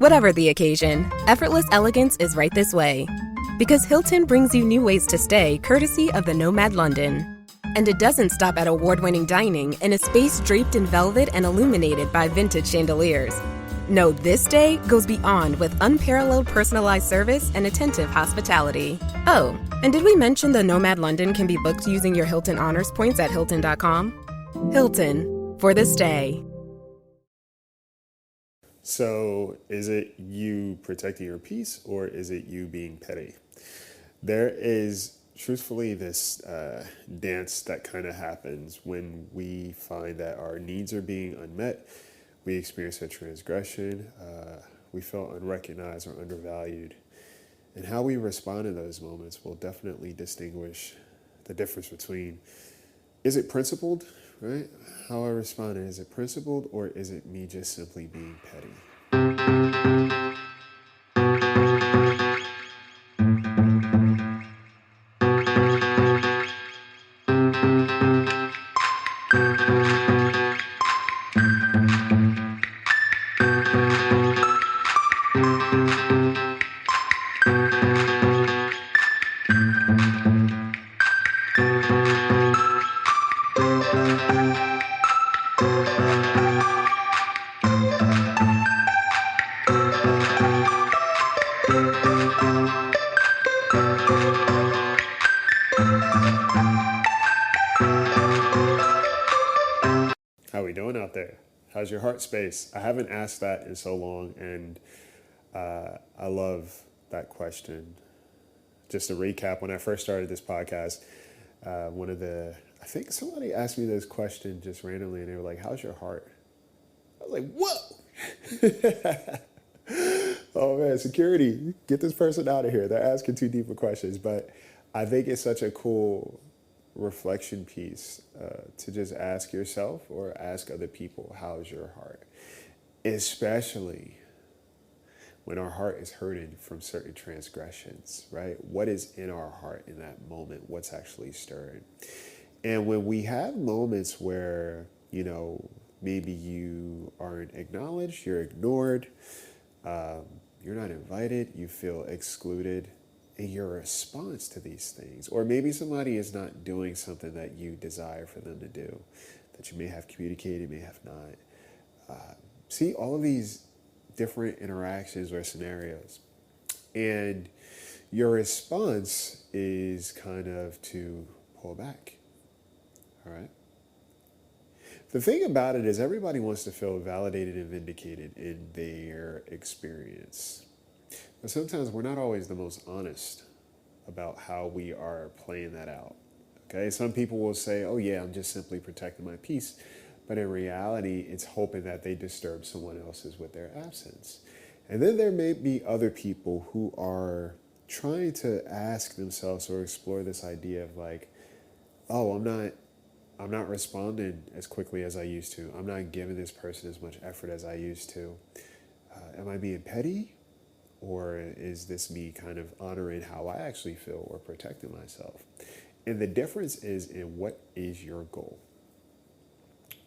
Whatever the occasion, effortless elegance is right this way. Because Hilton brings you new ways to stay courtesy of the Nomad London. And it doesn't stop at award-winning dining in a space draped in velvet and illuminated by vintage chandeliers. No, this day goes beyond with unparalleled personalized service and attentive hospitality. Oh, and did we mention the Nomad London can be booked using your Hilton Honors points at Hilton.com? Hilton, for the stay. So is it you protecting your peace, or is it you being petty? There is truthfully this dance that kind of happens when we find that our needs are being unmet, we experience a transgression, we feel unrecognized or undervalued. And how we respond in those moments will definitely distinguish the difference between, is it principled, right? How I respond, is it principled, or is it me just simply being petty? How we doing out there? How's your heart space? I haven't asked that in so long, and I love that question. Just to recap, when I first started this podcast, I think somebody asked me this question just randomly, and they were like, how's your heart? I was like, whoa! Oh man, security, get this person out of here. They're asking too deep of questions. But I think it's such a cool reflection piece to just ask yourself or ask other people, how's your heart? Especially when our heart is hurting from certain transgressions, right? What is in our heart in that moment? What's actually stirring? And when we have moments where, maybe you aren't acknowledged, you're ignored, you're not invited, you feel excluded, and your response to these things, or maybe somebody is not doing something that you desire for them to do, that you may have communicated, may have not. See all of these different interactions or scenarios, and your response is kind of to pull back. All right. The thing about it is everybody wants to feel validated and vindicated in their experience. But sometimes we're not always the most honest about how we are playing that out. Okay, some people will say, oh yeah, I'm just simply protecting my peace. But in reality, it's hoping that they disturb someone else's with their absence. And then there may be other people who are trying to ask themselves or explore this idea of like, oh, I'm not responding as quickly as I used to. I'm not giving this person as much effort as I used to. Am I being petty? Or is this me kind of honoring how I actually feel or protecting myself? And the difference is in what is your goal.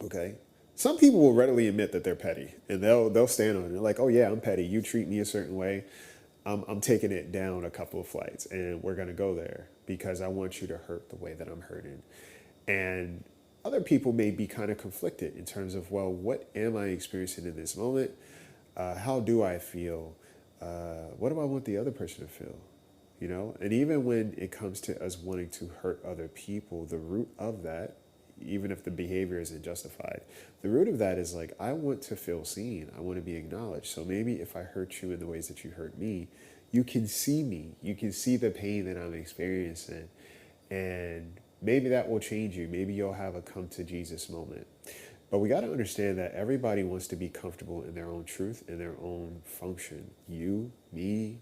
Okay? Some people will readily admit that they're petty, and they'll stand on it. They're like, oh yeah, I'm petty. You treat me a certain way. I'm taking it down a couple of flights, and we're going to go there because I want you to hurt the way that I'm hurting. And other people may be kind of conflicted in terms of, well, what am I experiencing in this moment? How do I feel? What do I want the other person to feel? And even when it comes to us wanting to hurt other people, the root of that, even if the behavior isn't justified, the root of that is like, I want to feel seen. I want to be acknowledged. So maybe if I hurt you in the ways that you hurt me, you can see me. You can see the pain that I'm experiencing. And maybe that will change you. Maybe you'll have a come to Jesus moment. But we got to understand that everybody wants to be comfortable in their own truth and their own function. You, me,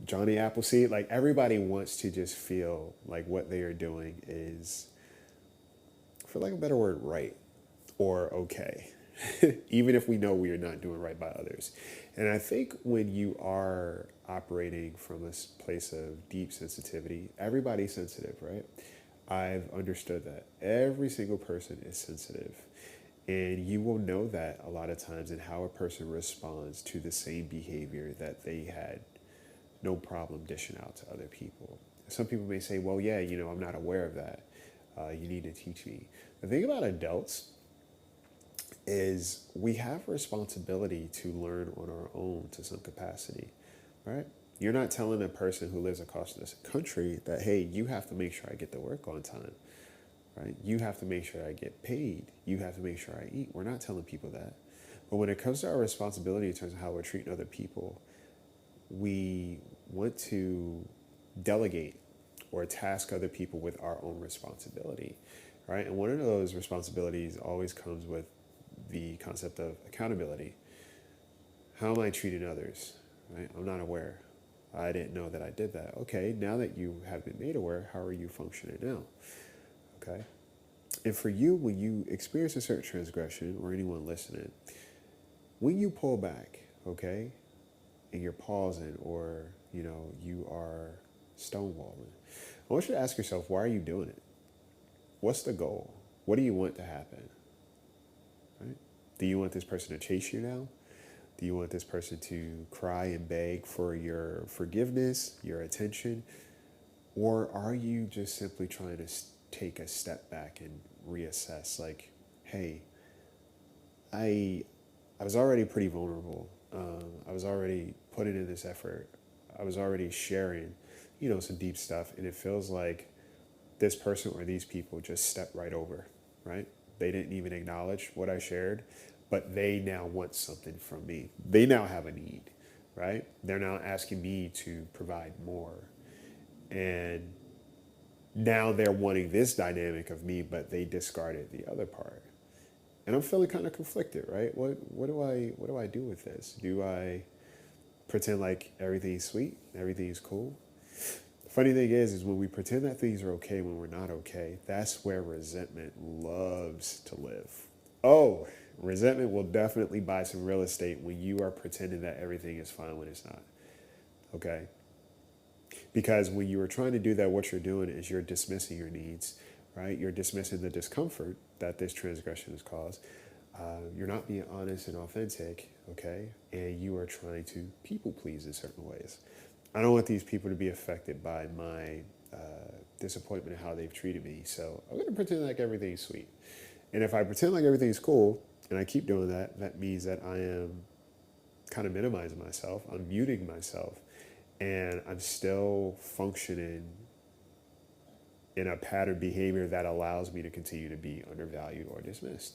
Johnny Appleseed, like everybody wants to just feel like what they are doing is, for lack of a better word, right or okay, even if we know we are not doing right by others. And I think when you are operating from a place of deep sensitivity, everybody's sensitive, right? I've understood that every single person is sensitive. And you will know that a lot of times in how a person responds to the same behavior that they had no problem dishing out to other people. Some people may say, well, yeah, I'm not aware of that. You need to teach me. The thing about adults is we have responsibility to learn on our own to some capacity, right? You're not telling a person who lives across this country that, hey, you have to make sure I get to work on time, right? You have to make sure I get paid. You have to make sure I eat. We're not telling people that. But when it comes to our responsibility in terms of how we're treating other people, we want to delegate or task other people with our own responsibility, right? And one of those responsibilities always comes with the concept of accountability. How am I treating others, right? I'm not aware. I didn't know that I did that. Okay, now that you have been made aware, how are you functioning now? Okay. And for you, when you experience a certain transgression, or anyone listening, when you pull back, okay, and you're pausing, or you are stonewalling, I want you to ask yourself, why are you doing it? What's the goal? What do you want to happen? Right? Do you want this person to chase you now? Do you want this person to cry and beg for your forgiveness, your attention? Or are you just simply trying to take a step back and reassess, like, hey, I was already pretty vulnerable. I was already putting in this effort. I was already sharing, some deep stuff. And it feels like this person or these people just stepped right over, right? They didn't even acknowledge what I shared, but they now want something from me. They now have a need, right? They're now asking me to provide more. And now they're wanting this dynamic of me, but they discarded the other part. And I'm feeling kind of conflicted, right? What do I do with this? Do I pretend like everything's sweet, everything's cool? The funny thing is when we pretend that things are okay when we're not okay, that's where resentment loves to live. Oh, resentment will definitely buy some real estate when you are pretending that everything is fine when it's not. Okay? Because when you are trying to do that, what you're doing is you're dismissing your needs, right? You're dismissing the discomfort that this transgression has caused. You're not being honest and authentic, okay? And you are trying to people please in certain ways. I don't want these people to be affected by my disappointment in how they've treated me. So I'm going to pretend like everything's sweet. And if I pretend like everything's cool and I keep doing that, that means that I am kind of minimizing myself. I'm muting myself. And I'm still functioning in a pattern behavior that allows me to continue to be undervalued or dismissed.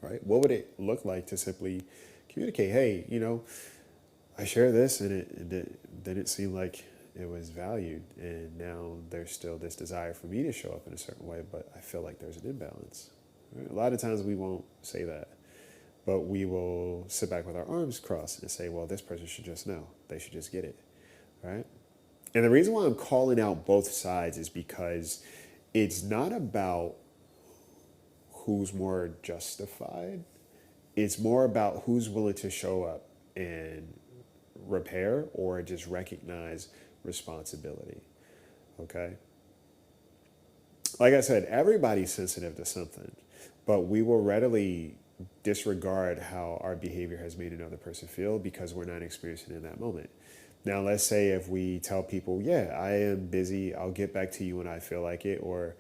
Right? What would it look like to simply communicate, hey, I share this and it didn't seem like it was valued, and now there's still this desire for me to show up in a certain way, but I feel like there's an imbalance. Right? A lot of times we won't say that, but we will sit back with our arms crossed and say, well, this person should just know. They should just get it, right? And the reason why I'm calling out both sides is because it's not about who's more justified. It's more about who's willing to show up and repair or just recognize responsibility, okay? Like I said, everybody's sensitive to something, but we will readily disregard how our behavior has made another person feel because we're not experiencing it in that moment. Now, let's say if we tell people, yeah, I am busy, I'll get back to you when I feel like it, or,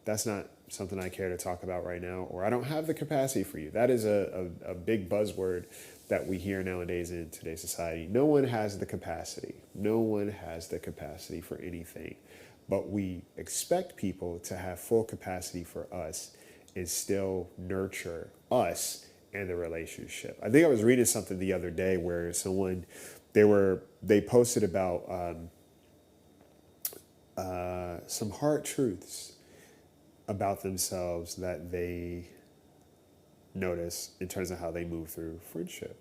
that's not something I care to talk about right now, or I don't have the capacity for you. That is a big buzzword that we hear nowadays in today's society. No one has the capacity. No one has the capacity for anything. But we expect people to have full capacity for us and still nurture us and the relationship. I think I was reading something the other day where someone, they posted about some hard truths about themselves that they notice in terms of how they move through friendship.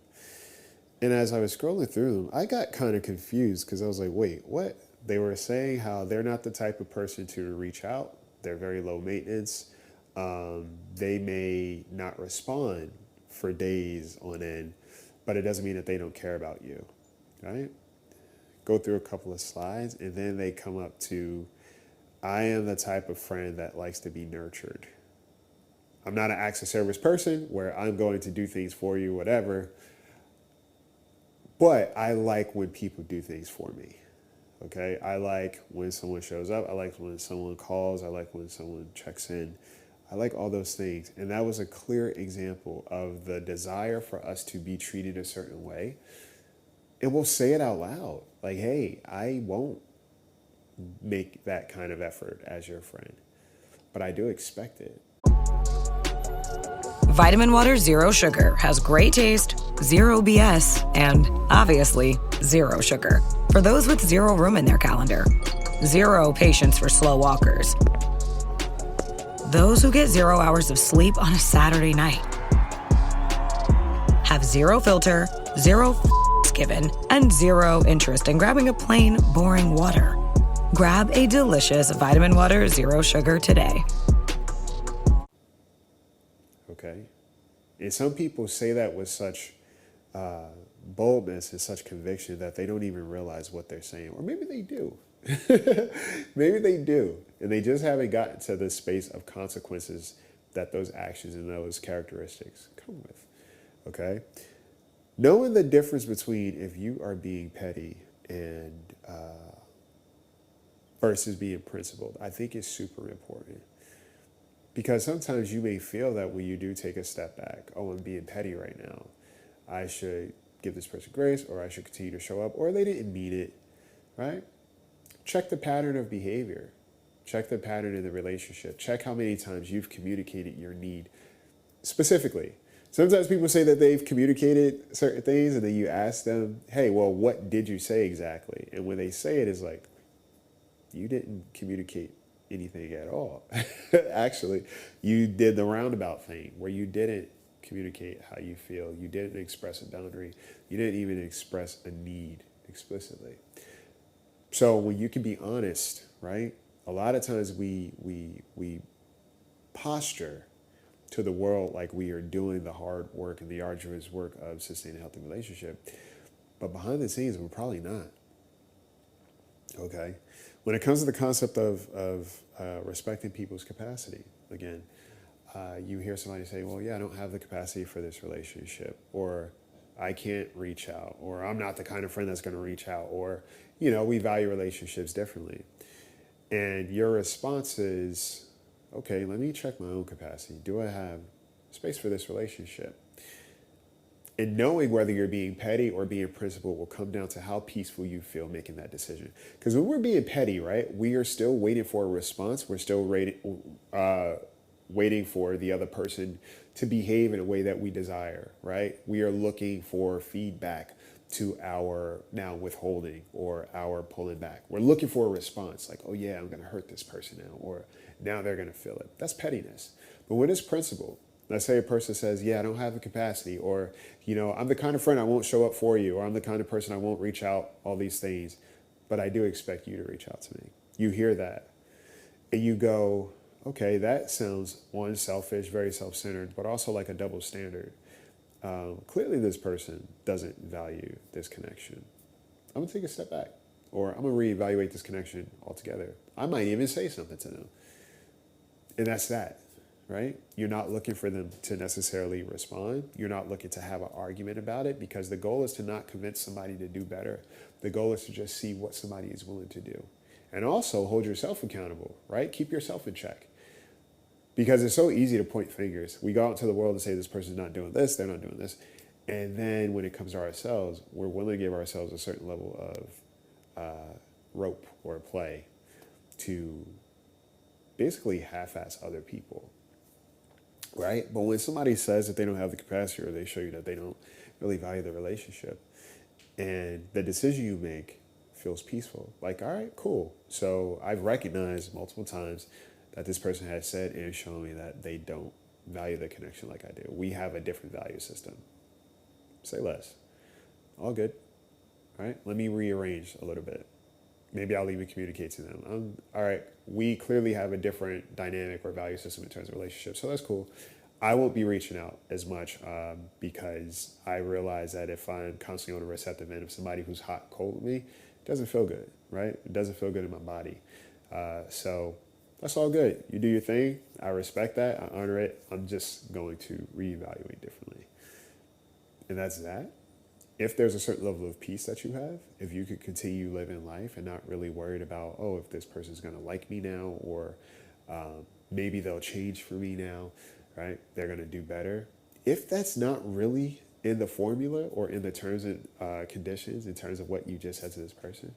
And as I was scrolling through them, I got kind of confused because I was like, wait, what? They were saying how they're not the type of person to reach out. They're very low maintenance. They may not respond for days on end, but it doesn't mean that they don't care about you, right? Go through a couple of slides, and then they come up to, I am the type of friend that likes to be nurtured. I'm not an acts of service person where I'm going to do things for you, whatever. But I like when people do things for me. Okay. I like when someone shows up. I like when someone calls. I like when someone checks in. I like all those things. And that was a clear example of the desire for us to be treated a certain way. And we'll say it out loud. Like, hey, I won't make that kind of effort as your friend, but I do expect it. Vitamin Water Zero Sugar has great taste, zero BS, and obviously zero sugar. For those with zero room in their calendar, zero patience for slow walkers, those who get 0 hours of sleep on a Saturday night, have zero filter, zero given, and zero interest in grabbing a plain, boring water. Grab a delicious Vitamin Water Zero Sugar today. Okay. And some people say that with such boldness and such conviction that they don't even realize what they're saying. Or maybe they do. Maybe they do. And they just haven't gotten to the space of consequences that those actions and those characteristics come with. Okay? Knowing the difference between if you are being petty and versus being principled, I think is super important. Because sometimes you may feel that when you do take a step back, oh, I'm being petty right now, I should give this person grace, or I should continue to show up, or they didn't mean it, right? Check the pattern of behavior. Check the pattern in the relationship. Check how many times you've communicated your need specifically. Sometimes people say that they've communicated certain things, and then you ask them, hey, well, what did you say exactly? And when they say it, it's like, you didn't communicate anything at all. Actually, you did the roundabout thing where you didn't communicate how you feel. You didn't express a boundary. You didn't even express a need explicitly. So when you can be honest, right? A lot of times we posture to the world like we are doing the hard work and the arduous work of sustaining a healthy relationship. But behind the scenes, we're probably not. Okay? When it comes to the concept of respecting people's capacity, again, you hear somebody say, well, yeah, I don't have the capacity for this relationship, or I can't reach out, or I'm not the kind of friend that's going to reach out, or, you know, we value relationships differently. And your response is, okay, let me check my own capacity. Do I have space for this relationship? And knowing whether you're being petty or being principled will come down to how peaceful you feel making that decision. Because when we're being petty, right, we are still waiting for a response. We're still waiting for the other person to behave in a way that we desire, right? We are looking for feedback to our now withholding or our pulling back. We're looking for a response like, oh yeah, I'm going to hurt this person now, or now they're going to feel it. That's pettiness. But when it's principled, let's say a person says, yeah, I don't have the capacity, or, you know, I'm the kind of friend I won't show up for you, or I'm the kind of person I won't reach out, all these things, but I do expect you to reach out to me. You hear that and you go, okay, that sounds, one, selfish, very self-centered, but also like a double standard. Clearly this person doesn't value this connection. I'm gonna take a step back, or I'm gonna reevaluate this connection altogether. I might even say something to them. And that's that. Right? You're not looking for them to necessarily respond. You're not looking to have an argument about it, because the goal is to not convince somebody to do better. The goal is to just see what somebody is willing to do. And also hold yourself accountable, right? Keep yourself in check. Because it's so easy to point fingers. We go out into the world and say this person's not doing this, they're not doing this. And then when it comes to ourselves, we're willing to give ourselves a certain level of rope or play to basically half-ass other people. Right? But when somebody says that they don't have the capacity, or they show you that they don't really value the relationship, and the decision you make feels peaceful, like, all right, cool. So I've recognized multiple times that this person has said and shown me that they don't value the connection like I do. We have a different value system. Say less. All good. All right? Let me rearrange a little bit. Maybe I'll even communicate to them. All right, we clearly have a different dynamic or value system in terms of relationships, so that's cool. I won't be reaching out as much because I realize that if I'm constantly on a receptive end of somebody who's hot, cold with me, it doesn't feel good, right? It doesn't feel good in my body. So That's all good. You do your thing. I respect that. I honor it. I'm just going to reevaluate differently. And that's that. If there's a certain level of peace that you have, if you could continue living life and not really worried about, oh, if this person's going to like me now, or maybe they'll change for me now, right? They're going to do better. If that's not really in the formula or in the terms and conditions, in terms of what you just said to this person,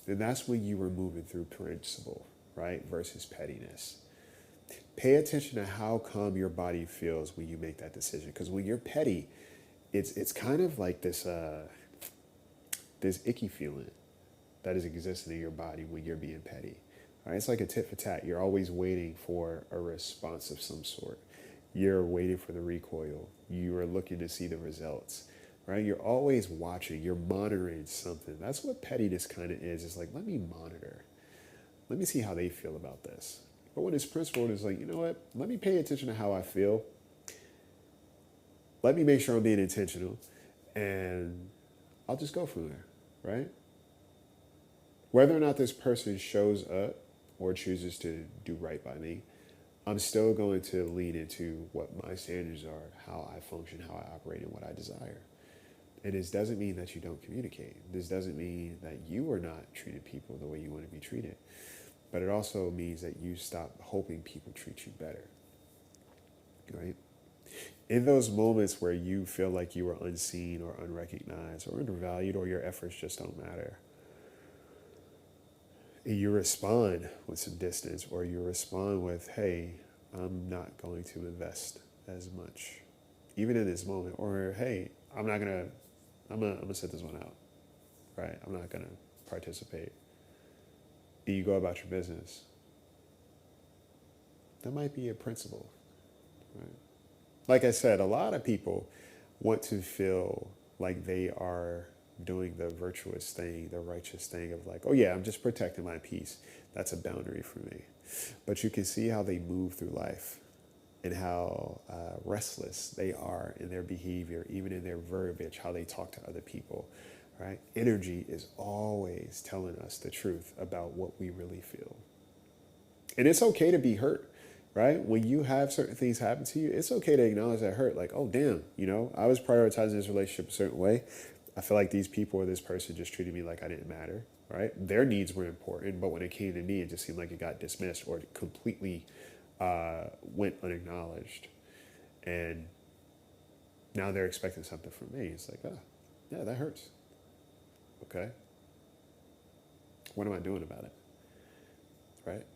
then that's when you were moving through principle, right? Versus pettiness. Pay attention to how calm your body feels when you make that decision. Because when you're petty, it's kind of like this icky feeling that is existing in your body when you're being petty. Right? It's like a tit for tat. You're always waiting for a response of some sort. You're waiting for the recoil. You are looking to see the results. Right? You're always watching. You're monitoring something. That's what pettiness kind of is. It's like, let me monitor. Let me see how they feel about this. But when it's principled, it's like, you know what? Let me pay attention to how I feel. Let me make sure I'm being intentional, and I'll just go from there, right? Whether or not this person shows up or chooses to do right by me, I'm still going to lean into what my standards are, how I function, how I operate, and what I desire. And this doesn't mean that you don't communicate. This doesn't mean that you are not treating people the way you want to be treated. But it also means that you stop hoping people treat you better, right? In those moments where you feel like you are unseen or unrecognized or undervalued, or your efforts just don't matter, and you respond with some distance, or you respond with, hey, I'm not going to invest as much, even in this moment, or hey, I'm gonna sit this one out, right? I'm not gonna participate. And you go about your business. That might be a principle, right? Like I said, a lot of people want to feel like they are doing the virtuous thing, the righteous thing of like, oh yeah, I'm just protecting my peace. That's a boundary for me. But you can see how they move through life and how restless they are in their behavior, even in their verbiage, how they talk to other people, right? Energy is always telling us the truth about what we really feel. And it's okay to be hurt. Right? When you have certain things happen to you, it's okay to acknowledge that hurt. Like, oh, damn, I was prioritizing this relationship a certain way. I feel like these people or this person just treated me like I didn't matter, right? Their needs were important, but when it came to me, it just seemed like it got dismissed or it completely went unacknowledged. And now they're expecting something from me. It's like, oh, yeah, that hurts. Okay. What am I doing about it? Right?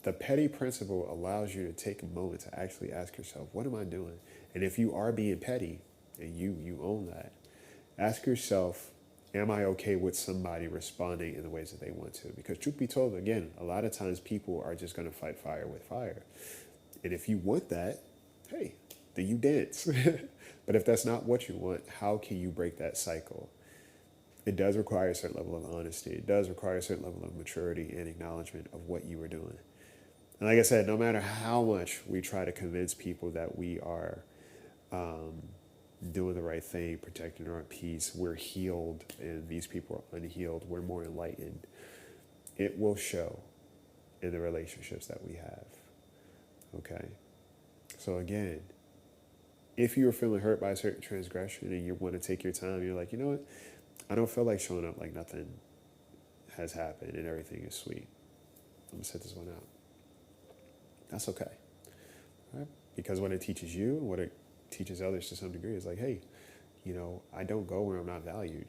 The petty principle allows you to take a moment to actually ask yourself, what am I doing? And if you are being petty, and you own that, ask yourself, am I okay with somebody responding in the ways that they want to? Because truth be told, again, a lot of times people are just going to fight fire with fire. And if you want that, hey, then you dance. But if that's not what you want, how can you break that cycle? It does require a certain level of honesty. It does require a certain level of maturity and acknowledgement of what you were doing. And like I said, no matter how much we try to convince people that we are doing the right thing, protecting our peace, we're healed, and these people are unhealed, we're more enlightened, it will show in the relationships that we have. Okay? So again, if you are feeling hurt by a certain transgression and you want to take your time, you're like, you know what? I don't feel like showing up like nothing has happened and everything is sweet. I'm going to set this one out. That's okay, right? Because what it teaches you, what it teaches others to some degree is like, hey, I don't go where I'm not valued.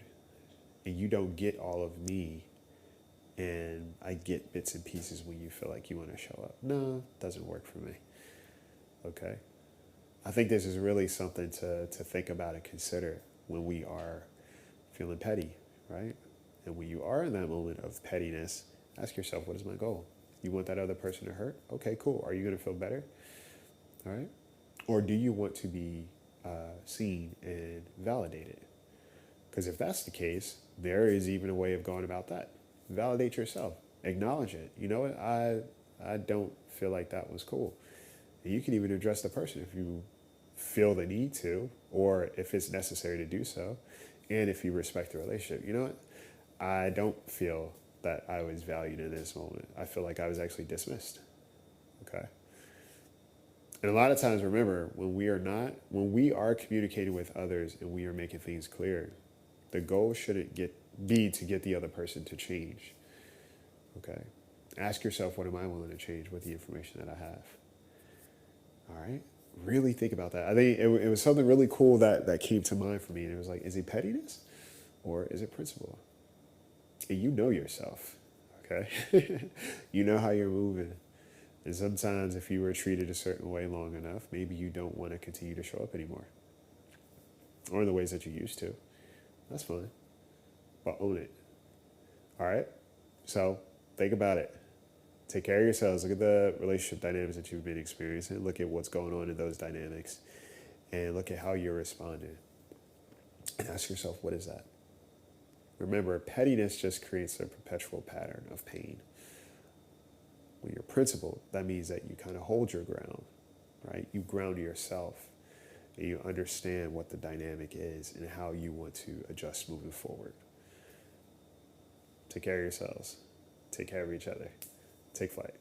And you don't get all of me, and I get bits and pieces when you feel like you want to show up. No, it doesn't work for me, okay? I think this is really something to think about and consider when we are feeling petty, right? And when you are in that moment of pettiness, ask yourself, what is my goal? You want that other person to hurt? Okay, cool. Are you going to feel better? All right. Or do you want to be seen and validated? Because if that's the case, there is even a way of going about that. Validate yourself. Acknowledge it. You know what? I don't feel like that was cool. And you can even address the person if you feel the need to, or if it's necessary to do so, and if you respect the relationship. You know what? I don't feel that I was valued in this moment. I feel like I was actually dismissed. Okay. And a lot of times, remember, when we are communicating with others and we are making things clear, the goal shouldn't be to get the other person to change. Okay. Ask yourself, what am I willing to change with the information that I have? All right. Really think about that. I think it was something really cool that came to mind for me. And it was like, is it pettiness or is it principle? And you know yourself. Okay. You know how you're moving. And sometimes if you were treated a certain way long enough, maybe you don't want to continue to show up anymore. Or in the ways that you used to. That's fine. But own it. All right? So think about it. Take care of yourselves. Look at the relationship dynamics that you've been experiencing. Look at what's going on in those dynamics. And look at how you're responding. And ask yourself, what is that? Remember, pettiness just creates a perpetual pattern of pain. When you're principled, that means that you kind of hold your ground, right? You ground yourself and you understand what the dynamic is and how you want to adjust moving forward. Take care of yourselves. Take care of each other. Take flight.